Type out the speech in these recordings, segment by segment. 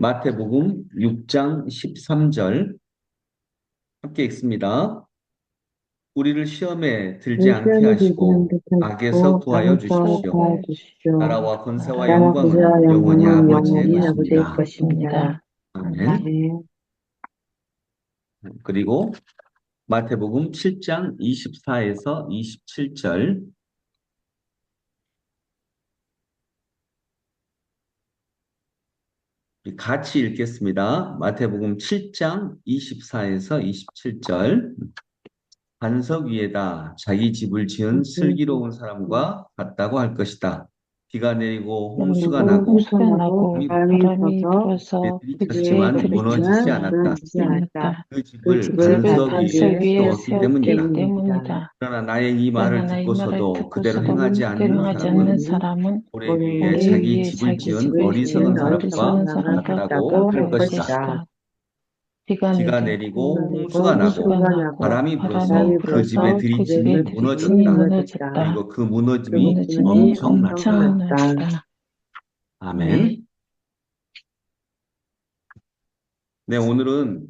마태복음 6장 13절 함께 읽습니다. 우리를 시험에 들지 우리 않게 시험에 들지 하시고 않게 악에서 하시고 구하여 악에서 주십시오. 도와주십시오. 나라와 권세와 나라 영광은 부자와 영원히 영광은 아버지의 영원히 아버지의 것입니다. 것입니다. 아멘. 네. 그리고 마태복음 7장 24에서 27절 같이 읽겠습니다. 마태복음 7장 24에서 27절 반석 위에다 자기 집을 지은 슬기로운 사람과 같다고 할 것이다. 비가 내리고 홍수가 그리고 나고 홍수가 나고 바람이 바람이 불어서 불에 그 집에 들이쳤지만 무너지지 들이치면 않았다. 무너지지 않았다. 그 그 집을 집을 반석 반석 위에 위에 세웠기 세웠기 때문이다. 때문이다. 그러나 나의 이 말을 그러나 이 말을 듣고서도 그대로 듣고서도 행하지 그대로 않는 하지 않는 사람은 사람은 고래 위에 고래 고래 자기 위에 집을 자기 지은 집을 어리석은 지은 사람과 어리석은 사람과 사람과 같다고 같다고 할 할 같다고 할 것이다. 것이다. 것이다. 비가 비가 내리고 내리고 그리고 홍수가 나고 홍수가 홍수가 나고 나고 바람이 바람이 불어서 바람이 그 집에 불어서 불어서 그 그 집에 집에 들이치니 들이치니 들이치니 무너졌다. 무너졌다. 무너졌다. 그리고 그 그 무너짐이 무너짐이 무너짐이 엄청났다. 엄청났다. 엄청났다. 네. 아멘. 네, 오늘은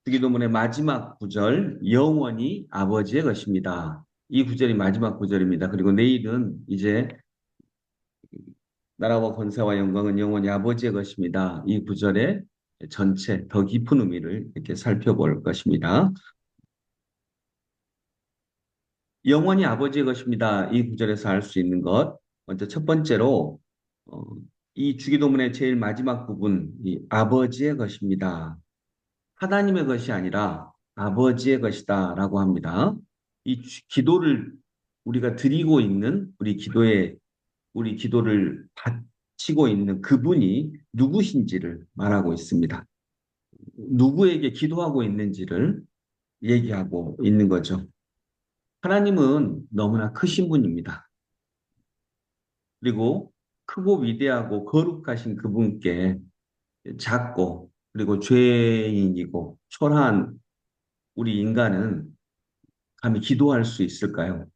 주기도문의 마지막 구절, 영원히 아버지의 것입니다. 이 구절이 마지막 구절입니다. 그리고 내일은 이제 나라와 권세와 영광은 영원히 아버지의 것입니다. 이 구절의 전체 더 깊은 의미를 이렇게 살펴볼 것입니다. 영원히 아버지의 것입니다. 이 구절에서 알 수 있는 것. 먼저 첫 번째로 어, 이 주기도문의 제일 마지막 부분, 이 아버지의 것입니다. 하나님의 것이 아니라 아버지의 것이다라고 합니다. 이 기도를 우리가 드리고 있는 우리 기도를 바치고 있는 그분이 누구신지를 말하고 있습니다. 누구에게 기도하고 있는지를 얘기하고 있는 거죠. 하나님은 너무나 크신 분입니다. 그리고 크고 위대하고 거룩하신 그분께 작고 그리고 죄인이고 초라한 우리 인간은 감히 기도할 수 있을까요?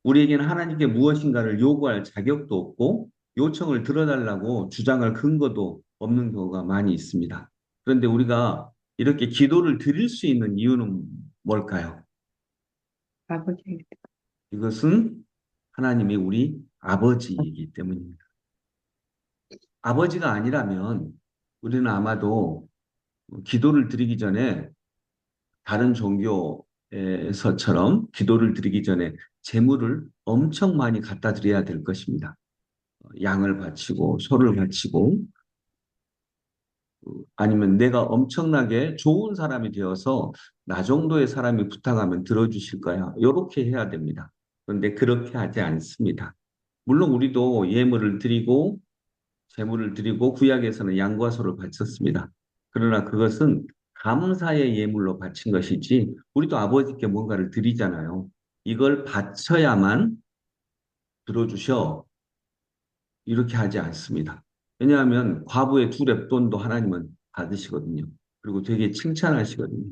우리에게는 하나님께 무엇인가를 요구할 자격도 없고 요청을 들어달라고 주장할 근거도 없는 경우가 많이 있습니다. 그런데 우리가 이렇게 기도를 드릴 수 있는 이유는 뭘까요? 아버지. 이것은 하나님이 우리 아버지이기 때문입니다. 아버지가 아니라면 우리는 아마도 기도를 드리기 전에 다른 종교에서처럼 기도를 드리기 전에 재물을 엄청 많이 갖다 드려야 될 것입니다. 양을 바치고 소를 바치고 아니면 내가 엄청나게 좋은 사람이 되어서 나 정도의 사람이 부탁하면 들어주실 거야. 이렇게 해야 됩니다. 그런데 그렇게 하지 않습니다. 물론 우리도 예물을 드리고 제물을 드리고 구약에서는 양과 소를 바쳤습니다. 그러나 그것은 감사의 예물로 바친 것이지 우리도 아버지께 뭔가를 드리잖아요. 이걸 바쳐야만 들어주셔. 이렇게 하지 않습니다. 왜냐하면 과부의 두 렙돈도 하나님은 받으시거든요. 그리고 되게 칭찬하시거든요.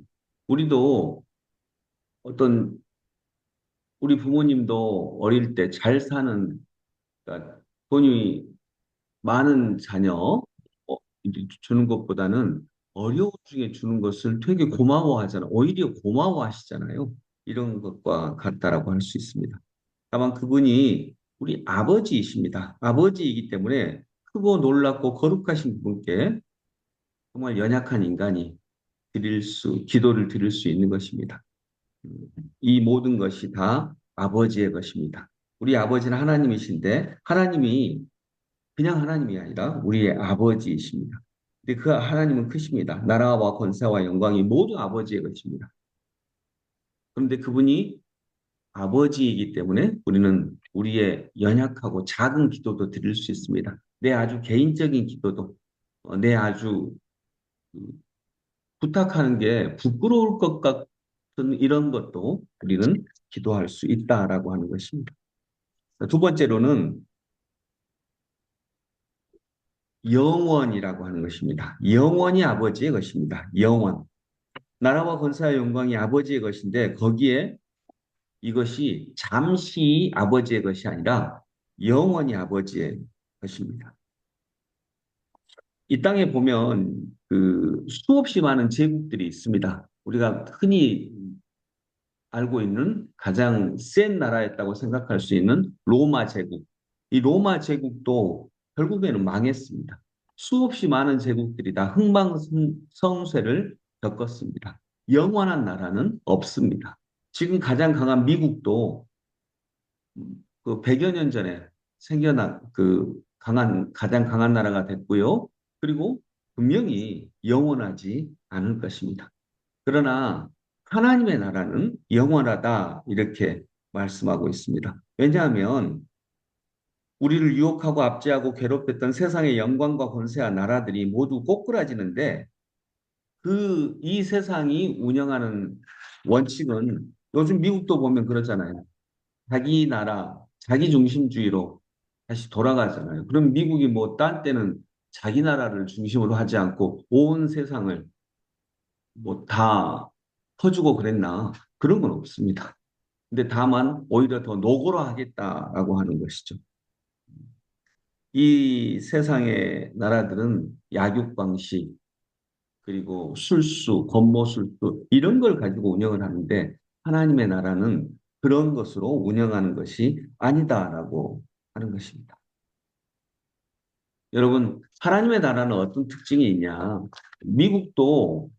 우리도 어떤 우리 부모님도 어릴 때 잘 사는 그러니까 돈이 많은 자녀 주는 것보다는 어려운 중에 주는 것을 되게 고마워하잖아요. 오히려 고마워하시잖아요. 이런 것과 같다라고 할 수 있습니다. 다만 그분이 우리 아버지이십니다. 아버지이기 때문에 크고 놀랍고 거룩하신 분께 정말 연약한 인간이 기도를 드릴 수 있는 것입니다. 이 모든 것이 다 아버지의 것입니다. 우리 아버지는 하나님이신데 하나님이 그냥 하나님이 아니라 우리의 아버지이십니다. 근데 그 하나님은 크십니다. 나라와 권세와 영광이 모두 아버지의 것입니다. 그런데 그분이 아버지이기 때문에 우리는 우리의 연약하고 작은 기도도 드릴 수 있습니다. 내 아주 개인적인 기도도, 내 아주 부탁하는 게 부끄러울 것 같은 이런 것도 우리는 기도할 수 있다라고 하는 것입니다. 두 번째로는 영원이라고 하는 것입니다. 영원이 아버지의 것입니다. 영원. 나라와 권세와 영광이 아버지의 것인데 거기에 이것이 잠시 아버지의 것이 아니라 영원히 아버지의 것입니다. 이 땅에 보면 그 수없이 많은 제국들이 있습니다. 우리가 흔히 알고 있는 가장 센 나라였다고 생각할 수 있는 로마 제국. 이 로마 제국도 결국에는 망했습니다. 수없이 많은 제국들이 다 흥망성쇠를 겪었습니다. 영원한 나라는 없습니다. 지금 가장 강한 미국도 그 100여 년 전에 생겨난 그 가장 강한 나라가 됐고요. 그리고 분명히 영원하지 않을 것입니다. 그러나 하나님의 나라는 영원하다 이렇게 말씀하고 있습니다. 왜냐하면 우리를 유혹하고 압제하고 괴롭혔던 세상의 영광과 권세와 나라들이 모두 꼬꾸라지는데 이 세상이 운영하는 원칙은 요즘 미국도 보면 그렇잖아요. 자기 나라, 자기 중심주의로 다시 돌아가잖아요. 그럼 미국이 뭐 딴 때는 자기 나라를 중심으로 하지 않고 온 세상을 뭐 다 퍼주고 그랬나? 그런 건 없습니다. 근데 다만 오히려 더 노골화하겠다라고 하는 것이죠. 이 세상의 나라들은 약육강식 그리고 술수, 권모술수 이런 걸 가지고 운영을 하는데 하나님의 나라는 그런 것으로 운영하는 것이 아니다라고 하는 것입니다. 여러분, 하나님의 나라는 어떤 특징이 있냐? 미국도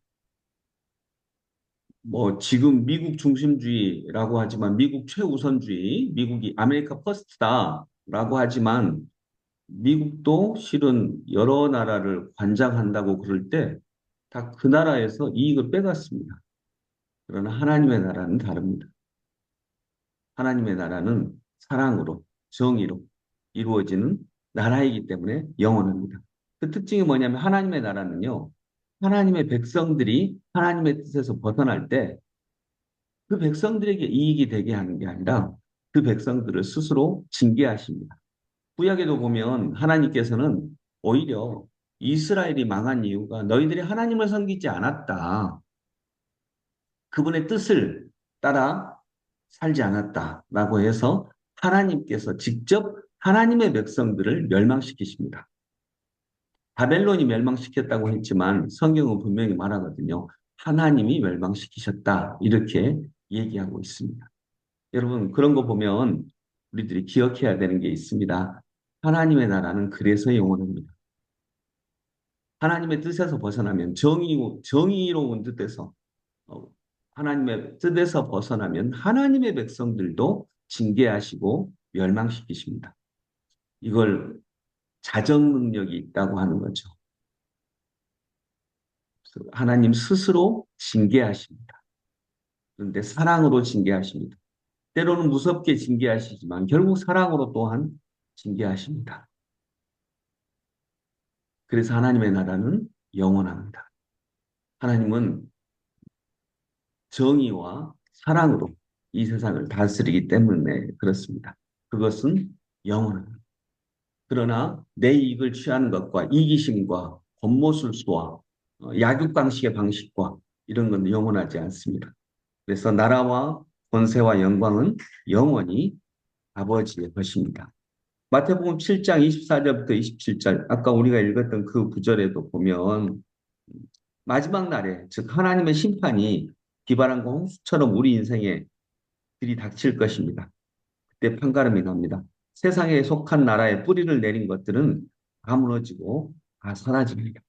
뭐 지금 미국 중심주의라고 하지만 미국 최우선주의, 미국이 아메리카 퍼스트다라고 하지만 미국도 실은 여러 나라를 관장한다고 그럴 때 다 그 나라에서 이익을 빼갔습니다. 그러나 하나님의 나라는 다릅니다. 하나님의 나라는 사랑으로, 정의로 이루어지는 나라이기 때문에 영원합니다. 그 특징이 뭐냐면 하나님의 나라는요, 하나님의 백성들이 하나님의 뜻에서 벗어날 때 그 백성들에게 이익이 되게 하는 게 아니라 그 백성들을 스스로 징계하십니다. 구약에도 보면 하나님께서는 오히려 이스라엘이 망한 이유가 너희들이 하나님을 섬기지 않았다. 그분의 뜻을 따라 살지 않았다라고 해서 하나님께서 직접 하나님의 백성들을 멸망시키십니다. 바벨론이 멸망시켰다고 했지만 성경은 분명히 말하거든요. 하나님이 멸망시키셨다. 이렇게 얘기하고 있습니다. 여러분, 그런 거 보면 우리들이 기억해야 되는 게 있습니다. 하나님의 나라는 그래서 영원합니다. 하나님의 뜻에서 벗어나면 정의로운 뜻에서 어, 하나님의 뜻에서 벗어나면 하나님의 백성들도 징계하시고 멸망시키십니다. 이걸 자정 능력이 있다고 하는 거죠. 하나님 스스로 징계하십니다. 그런데 사랑으로 징계하십니다. 때로는 무섭게 징계하시지만 결국 사랑으로 또한 징계하십니다. 그래서 하나님의 나라는 영원합니다. 하나님은 정의와 사랑으로 이 세상을 다스리기 때문에 그렇습니다. 그것은 영원합니다. 그러나 내 이익을 취하는 것과 이기심과 권모술수와 약육강식의 방식과 이런 건 영원하지 않습니다. 그래서 나라와 권세와 영광은 영원히 아버지의 것입니다. 마태복음 7장 24절부터 27절, 아까 우리가 읽었던 그 구절에도 보면 마지막 날에, 즉 하나님의 심판이 비바람과 홍수처럼 우리 인생에 들이닥칠 것입니다. 그때 판가름이 납니다. 세상에 속한 나라에 뿌리를 내린 것들은 다 무너지고 다 사라집니다.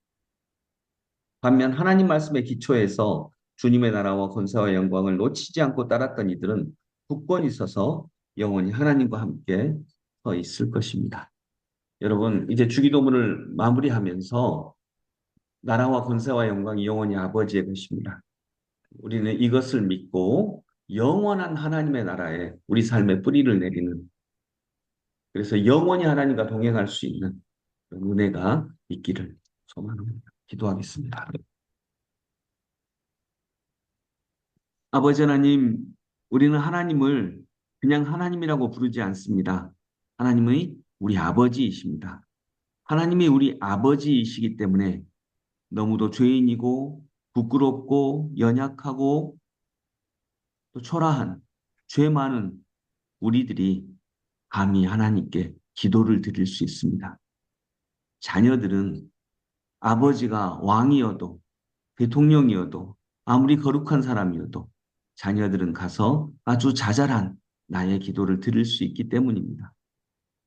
반면 하나님 말씀의 기초에서 주님의 나라와 권세와 영광을 놓치지 않고 따랐던 이들은 굳건히 서서 영원히 하나님과 함께 서 있을 것입니다. 여러분, 이제 주기도문을 마무리하면서 나라와 권세와 영광이 영원히 아버지의 것입니다. 우리는 이것을 믿고 영원한 하나님의 나라에 우리 삶의 뿌리를 내리는, 그래서 영원히 하나님과 동행할 수 있는 그런 은혜가 있기를 소망합니다. 기도하겠습니다. 아버지 하나님, 우리는 하나님을 그냥 하나님이라고 부르지 않습니다. 하나님의 우리 아버지이십니다. 하나님이 우리 아버지이시기 때문에 너무도 죄인이고 부끄럽고 연약하고 또 초라한 죄 많은 우리들이 감히 하나님께 기도를 드릴 수 있습니다. 자녀들은 아버지가 왕이어도 대통령이어도 아무리 거룩한 사람이어도 자녀들은 가서 아주 자잘한 나의 기도를 들을 수 있기 때문입니다.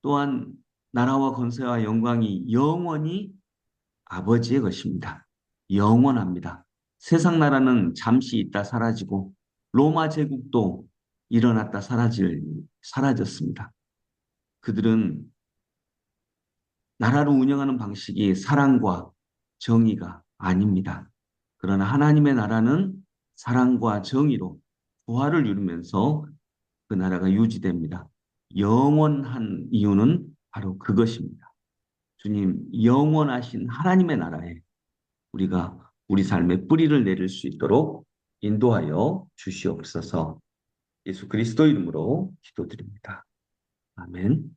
또한 나라와 권세와 영광이 영원히 아버지의 것입니다. 영원합니다. 세상 나라는 잠시 있다 사라지고 로마 제국도 일어났다 사라졌습니다. 그들은 나라를 운영하는 방식이 사랑과 정의가 아닙니다. 그러나 하나님의 나라는 사랑과 정의로 부활을 이루면서 그 나라가 유지됩니다. 영원한 이유는 바로 그것입니다. 주님, 영원하신 하나님의 나라에 우리가 우리 삶의 뿌리를 내릴 수 있도록 인도하여 주시옵소서. 예수 그리스도 이름으로 기도드립니다. 아멘.